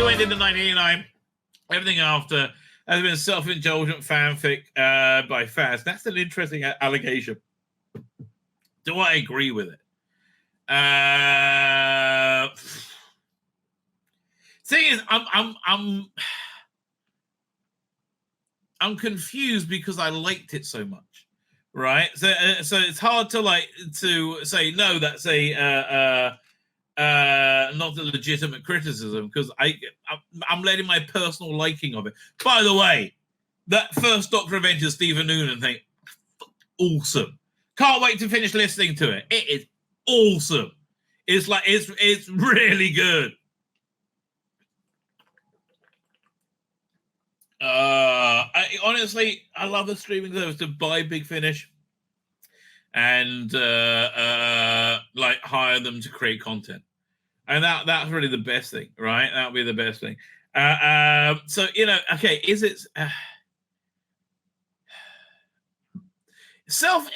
Who ended in 1989. Everything after has been self-indulgent fanfic by fans. That's an interesting allegation. Do I agree with it? Thing is, I'm confused because I liked it so much, right? So it's hard to say no. That's not a legitimate criticism because I'm letting my personal liking of it. By the way, that first Doctor Adventure Stephen Noonan thing, awesome. Can't wait to finish listening to it. It is awesome. It's really good. Honestly, I love the streaming service to buy Big Finish and hire them to create content, and that's really the best thing, right? That would be the best thing. So okay, is it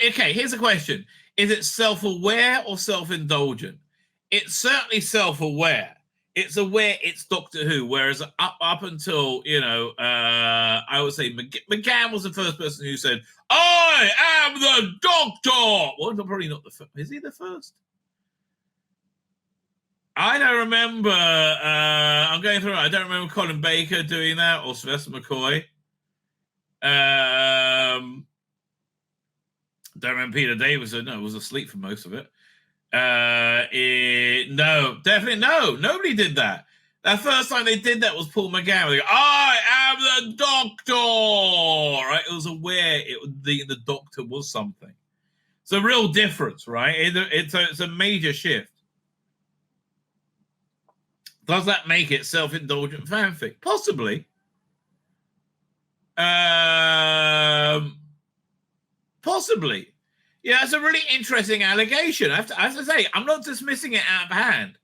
okay, here's a question: is it self-aware or self-indulgent? It's certainly self-aware. It's aware it's Doctor Who, whereas up until, I would say McGann was the first person who said, I am the Doctor! Well, probably not the first. Is he the first? I don't remember. I'm going through it. I don't remember Colin Baker doing that or Sylvester McCoy. Don't remember Peter Davison. No, was asleep for most of it. No, definitely no. Nobody did that. The first time they did that was Paul McGann. They go, I am the Doctor. Right? It was aware the Doctor was something. It's a real difference, right? It's a major shift. Does that make it self-indulgent fanfic? Possibly. Possibly. Yeah, it's a really interesting allegation. I have to say, I'm not dismissing it out of hand.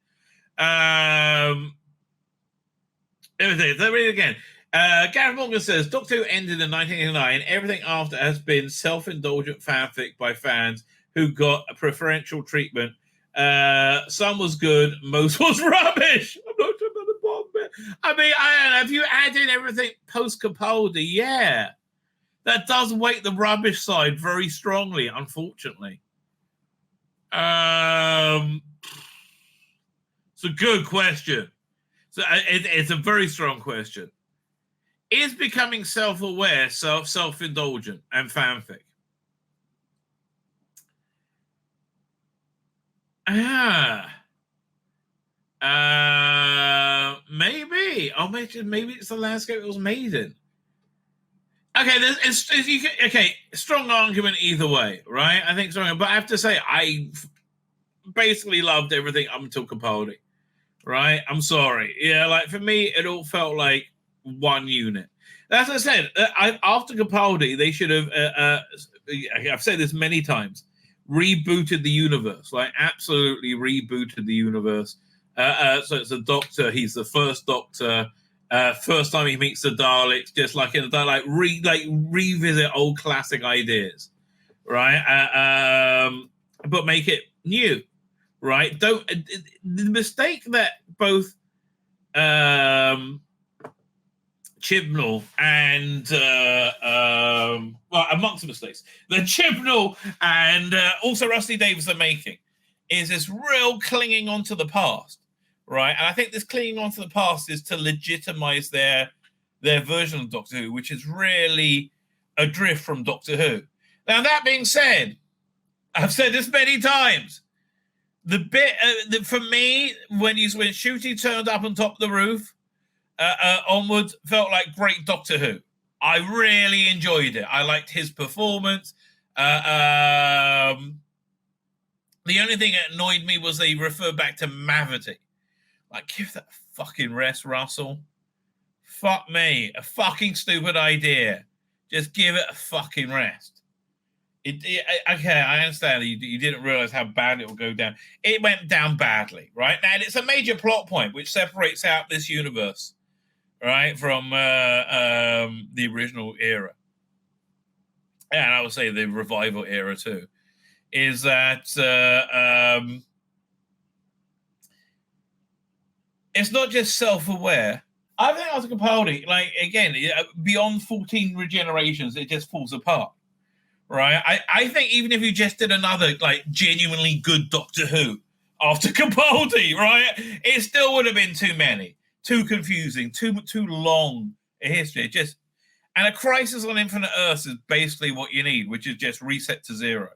Everything. Let's read it again. Gareth Morgan says, Doctor Who ended in 1989. Everything after has been self-indulgent fanfic by fans who got a preferential treatment. Some was good, most was rubbish. I'm not sure about the bottom bit. I mean, I don't know. If you add in everything post-Capaldi, yeah. That does weight the rubbish side very strongly, unfortunately. It's a good question. So it's a very strong question. Is becoming self-aware self-indulgent and fanfic? Maybe. Maybe it's the landscape it was made in. Okay, strong argument either way, right? I think strong, but I have to say, I basically loved everything up until Capaldi, right? I'm sorry. Yeah, for me, it all felt like one unit. As I said, after Capaldi, they should have, I've said this many times, rebooted the universe, absolutely rebooted the universe. So it's a Doctor, he's the first Doctor, first time he meets the Daleks, just like in the Dalek, revisit old classic ideas, right? But make it new, right? The mistake that both Chibnall and amongst the mistakes that Chibnall and also Rusty Davies are making is this real clinging onto the past. Right, and I think this clinging on to the past is to legitimize their version of Doctor Who, which is really a drift from Doctor Who. Now, that being said, I've said this many times. The bit for me when Shooty turned up on top of the roof onwards felt like great Doctor Who. I really enjoyed it. I liked his performance. The only thing that annoyed me was they referred back to Mavity. Give that fucking rest, Russell. Fuck me. A fucking stupid idea. Just give it a fucking rest. Okay, I understand you didn't realize how bad it will go down. It went down badly, right? Now, it's a major plot point which separates out this universe, right, from the original era. And I would say the revival era, too, is that... it's not just self-aware, I think after Capaldi, like again, beyond 14 regenerations, it just falls apart. Right? I think even if you just did another like genuinely good Doctor Who after Capaldi, right, it still would have been too many, too confusing, too long a history. Just and a Crisis on Infinite Earths is basically what you need, which is just reset to zero,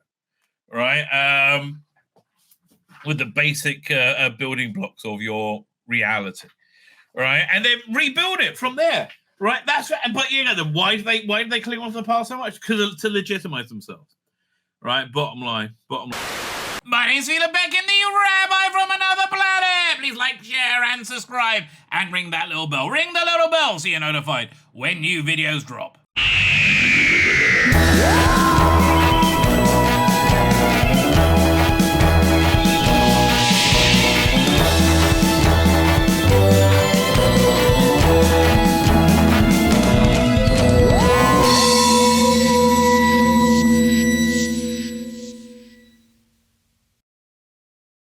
right? With the basic building blocks of your reality, right, and then rebuild it from there. Right, that's right. But you know, then why do they cling on to the past so much? Because to legitimize themselves. Right, bottom line. My name's Tzvi Lebetkin, the Rabbi from another planet. Please like, share, and subscribe, and ring that little bell. Ring the little bell so you're notified when new videos drop.